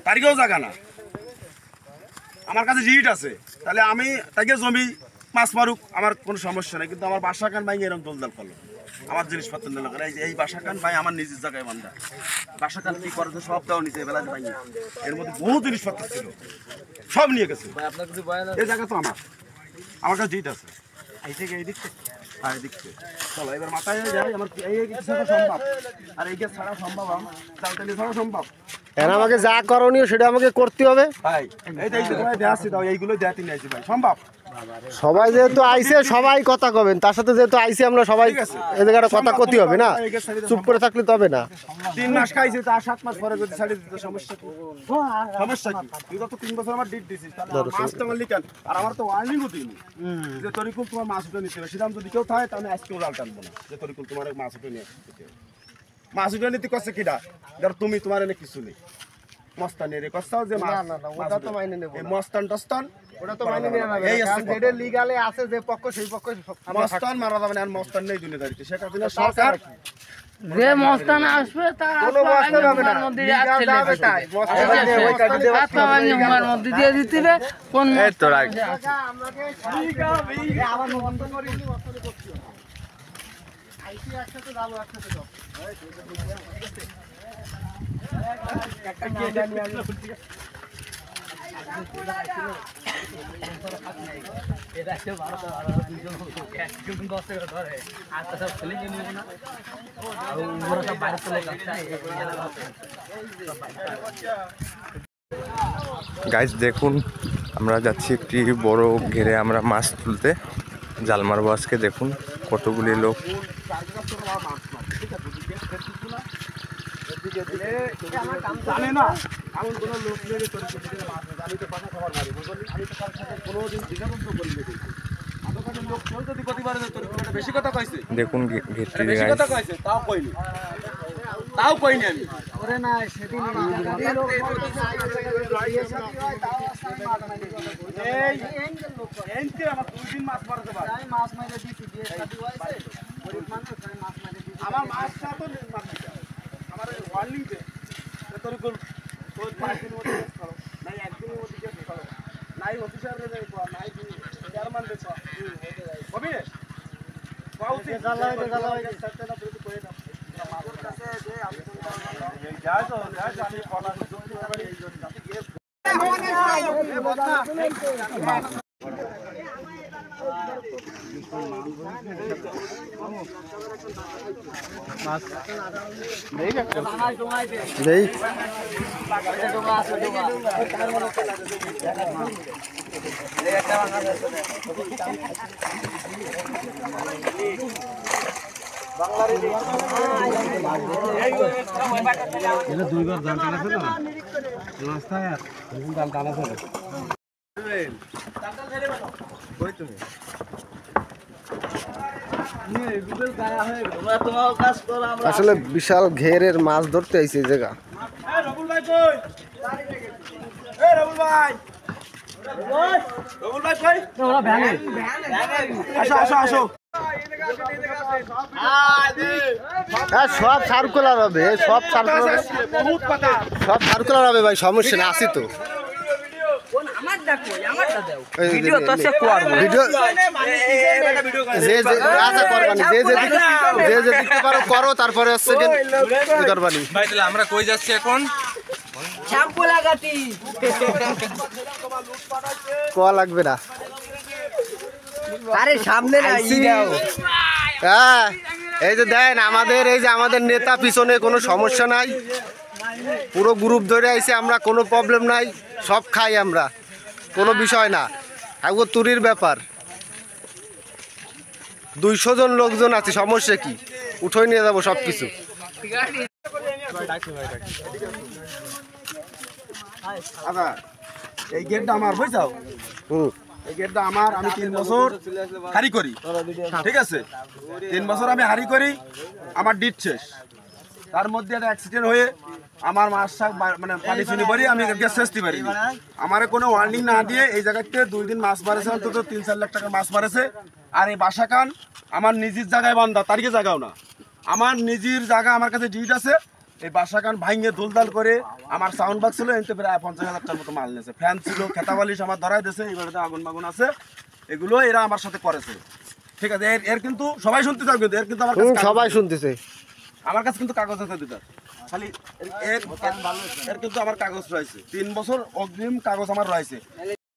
তারিখেও জায়গা না, আমার কাছে জিট আছে, তাহলে আমি তাকে জমি মাছ মারুক, আমার কোনো সমস্যা নেই। কিন্তু আমার বাসাকান ভাই এরকম দলদল করলো, আমার জিনিসপত্র নিল। এই বাসাকান ভাই আমার নিজের জায়গায় বান্ধা, বাসাকান কি করে সব দেওয়া নিচে বেলা ভাই, এর মধ্যে বহু জিনিসপত্র ছিল, সব নিয়ে গেছে। এই জায়গা তো আমার কাছে জিট আছে। এই থেকে এই দিকতে হ্যাঁ এই দিকতে চলো, এবার মাথায় যায় আমার এই সম্ভব, আর এই ছাড়া সম্ভব, চালতালি ছাড়া সম্ভব। আমাকে যা করণীয় সেটা আমাকে করতে হবে ভাই। এই দেখাচ্ছি দাও, এইগুলো দেখাতে নিয়ে আসি ভাই, সম্ভব। সবাই যেহেতু আইসে সবাই কথা কবেন, তার সাথে যেহেতু আইসে আমরা সবাই এই জায়গাটা কথা করতে হবে না, চুপ করে থাকলে তবে না। 3 মাস খাইছি, তার 7 মাস পরে যদি ছাড়ি দিতে সমস্যা কি? সমস্যা কি? তুই তো 3 বছর আমার ডিট দিছিস, তাহলে মাছ তো মারলি কেন? আর আমার তো ওয়ার্নিংও দিইনি যে তরিকুল তোমার মাছ উঠে নিতে হবে। সেরকম যদি কেউ থাকে তাহলে আজকেও জাল টানবো না যে তরিকুল তোমার মাছ উঠে নিয়ে আসতে। মাছ উঠে নিতে করছে কিনা? ধর তুমি, তোমার এনে কিছু নেই, মস্তানি রে কষ্টাও যে মাছ, ওটা তো মাইনে নেব এই মস্তান টস্তান ওটা তো মাইনে নেওয়া যাবে, কারণ যেটা লিগ্যালে আছে যে পক্ষ সেই পক্ষ মস্তান মারা যাবে না। আর মস্তান নেই দুনিয়াদারিতে, সেটা দিনে সরকার যে মস্তান আসবে তার কোনো মস্তান হবে না, লিগ্যাল যাবে তাই মস্তান দিয়ে ওই কাটি দেওয়া হুমার মধ্যে দিয়ে দিতে হবে। কোন এই তো রাখ আবার বন্ধ করি করছি আইসি একসাথে যাবো, একসাথে যাবো। গাইস দেখুন, আমরা যাচ্ছি একটি বড় ঘেরে আমরা মাছ তুলতে, জাল মারবো আজকে। দেখুন কতগুলি লোক। জানে না এমন কোনো লোক নেই যে তোর মাছ নেই। আমি তো পাশা খাবার মারি, বুঝলি? আমি তো তার সাথে কোনোদিন দ্বিধাবন্ধ করি না। আমার কাছে লোক কেউ যদি প্রতিবারে তোর বেশি কথা কইছে, দেখুন ঘেরটি বেশি কথা কইছে, তাও কইনি আমি। ওরে না সেদিন এই এনতে আমার 2 দিন মাছ মারতে পারে, আমি মাছ মাইরে দিছি দিয়ে সাথে হইছে গরিব মানুষ, আমি মাছ মাইরে দিছি। আমার মাছটা তো মাছ দিতে আমার ওয়ার্নিং দে তোর গোল তোর 5 দিনের মধ্যে শেষ করো, নাই 1 দিনের মধ্যে শেষ করো, নাই অফিসারে যাই কো, নাই চেয়ারম্যান দে কো, হবে পাউতে জ্বালাই সাথে না তুই কই দাও মাছের কাছে যে আমি যাই তো আমি ফলা করতে পারি এই জন্য দুইবার জাল টানা ছিল রাস্তায়, আর জাল টানা ছিল কই তুমি আসলে বিশাল ঘেরের মাছ ধরতে আইছে এই জায়গা। রবুল ভাই কই? এই রবুল ভাই, রবুল ভাই কই? ওরা ভ্যানে আসো আসো। সব সার্কুলার হবে, সব সার্কুলার, বহুত পাতা, সব সার্কুলার হবে ভাই, সমস্যা না, আসি তো ভিডিও যে আশা করবানি, যে দিতে পারো করো, তারপরে হচ্ছে করবানি। ভাই তাহলে আমরা কই যাচ্ছি এখন? কোয়া লাগবে না, আরে সামনে হ্যাঁ এই যে দেন আমাদের, এই যে আমাদের নেতা পিছনে কোনো সমস্যা নাই, পুরো গ্রুপ ধরে আইছে আমরা, কোনো প্রবলেম নাই, সব খাই আমরা, কোনো বিষয় না। একবার তুরির ব্যাপার 200 জন লোকজন আছে, সমস্যা কি? উঠোই নিয়ে যাবো সব কিছু। আচ্ছা এই গেটটা আমার বুঝছাও, এই গেটটা আমার, আমি 3 বছর হারি করি, ঠিক আছে? 3 বছর আমি হারি করি, আমার ডিট শেষ। তার মধ্যে একটা অ্যাক্সিডেন্ট হয়ে আমার মাছ শাক মানে পানি চিনি পারি, আমি গ্যাস শেষতে পারি। আমার কোনো ওয়ার্নিং না দিয়ে এই জায়গাতে 2 দিন মাছ মারেছে, অন্তত 3-4 লাখ টাকার মাছ মারেছে। আর এই বাসাকান আমার নিজের জায়গায় বান্ধা, তারিখে জায়গাও না, আমার নিজের জায়গা, আমার কাছে ডিট আছে, এই বাসাকান ভাঙে দুলদাল করে আমার সাউন্ড বক্স ছিল এনতে প্রায় 50,000 টাকার মতো মাল নিয়েছে। ফ্যান ছিল, খেতাবালিশ আমার ধরাই দিয়েছে, এই বাড়িতে আগুন মাগুন আছে, এগুলো এরা আমার সাথে করেছে। ঠিক আছে, এর কিন্তু সবাই শুনতে চাও, কিন্তু এর কিন্তু আমার কাছে সবাই শুনতেছে। আমার কাছে কিন্তু কাগজ আছে দুটো, খালি এর কিন্তু আমার কাগজ রয়েছে, 3 বছর অগ্রিম কাগজ আমার রয়েছে।